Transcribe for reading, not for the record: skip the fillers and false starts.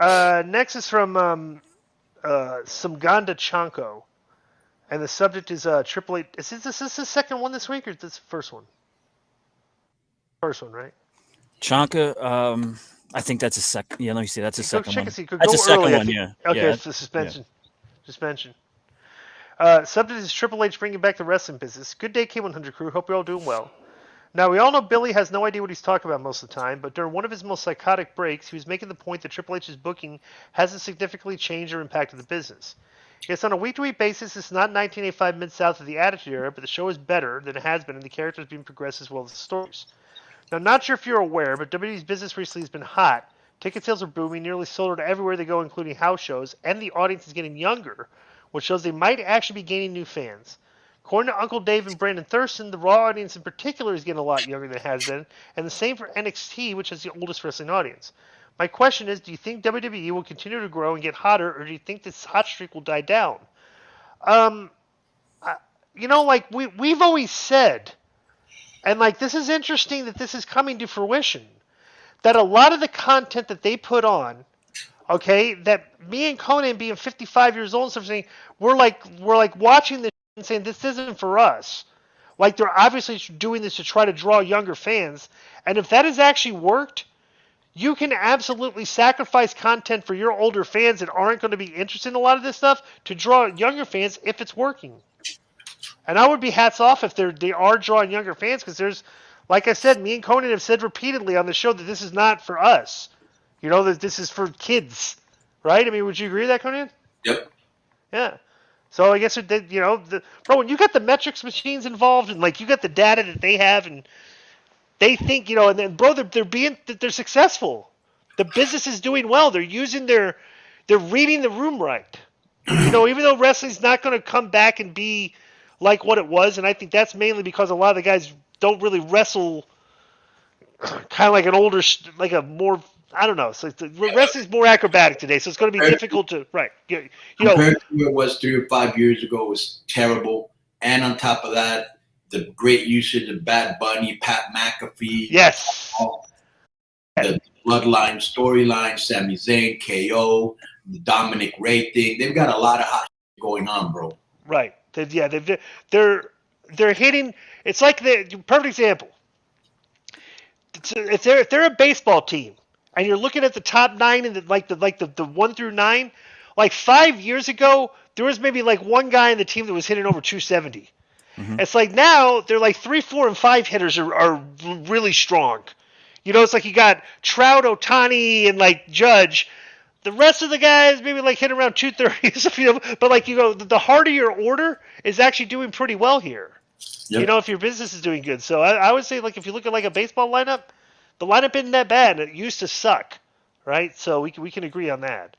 Next is from Samganda Chanko, and the subject is Triple H. Is this the second one this week, or is this the first one? First one, right? Chanka, I think that's a second. Yeah, let me see. That's a Go second check and one. see. That's a Go second early, I one. think. Yeah, Okay, yeah, it's the yeah. suspension. Suspension. Subject is Triple H bringing back the wrestling business. Good day, K100 crew. Hope you're all doing well. Now, we all know Billy has no idea what he's talking about most of the time, but during one of his most psychotic breaks, he was making the point that Triple H's booking hasn't significantly changed or impacted the business. Yes, on a week-to-week basis, it's not 1985 Mid-South of the Attitude Era, but the show is better than it has been, and the characters being progressed as well as the stories. Now, not sure if you're aware, but WWE's business recently has been hot. Ticket sales are booming, nearly sold out everywhere they go, including house shows, and the audience is getting younger, which shows they might actually be gaining new fans. According to Uncle Dave and Brandon Thurston, the Raw audience in particular is getting a lot younger than it has been, and the same for NXT, which has the oldest wrestling audience. My question is, do you think WWE will continue to grow and get hotter, or do you think this hot streak will die down? Um, like we've always said, and like this is interesting that this is coming to fruition, that a lot of the content that they put on, okay, that me and Konnan being 55 years old and stuff saying, we're like watching this and saying this isn't for us. Like they're obviously doing this to try to draw younger fans, and if that has actually worked, you can absolutely sacrifice content for your older fans that aren't going to be interested in a lot of this stuff to draw younger fans if it's working. And I would be hats off if they are drawing younger fans, because there's, like I said, me and Konnan have said repeatedly on the show that this is not for us. That this is for kids, right? I mean, would you agree with that, Konnan? Yep. Yeah. So I guess bro, when you got the metrics machines involved and like you got the data that they have and they think, and then bro, they're successful. The business is doing well. They're reading the room right. Even though wrestling's not going to come back and be like what it was, and I think that's mainly because a lot of the guys don't really wrestle kind of like an older, like a more, I don't know. So wrestling's more acrobatic today, so it's going to be difficult to, right. Compared to what it was 3 or 5 years ago, it was terrible. And on top of that, the great usage of Bad Bunny, Pat McAfee. Yes. The Bloodline storyline, Sami Zayn, KO, the Dominic Ray thing. They've got a lot of hot shit going on, bro. Right. They're hitting. It's like the perfect example. If they're a baseball team and you're looking at the top 9 and the 1 through 9, like 5 years ago there was maybe like one guy in the team that was hitting over 270. Mm-hmm. It's like now they're like 3, 4, and 5 hitters are really strong. It's like you got Trout, Ohtani, and like Judge. The rest of the guys maybe like hit around 230s, but like the heart of your order is actually doing pretty well here. Yep. If your business is doing good. So I would say, like, if you look at like a baseball lineup, the lineup isn't that bad. It used to suck, right? So we can agree on that.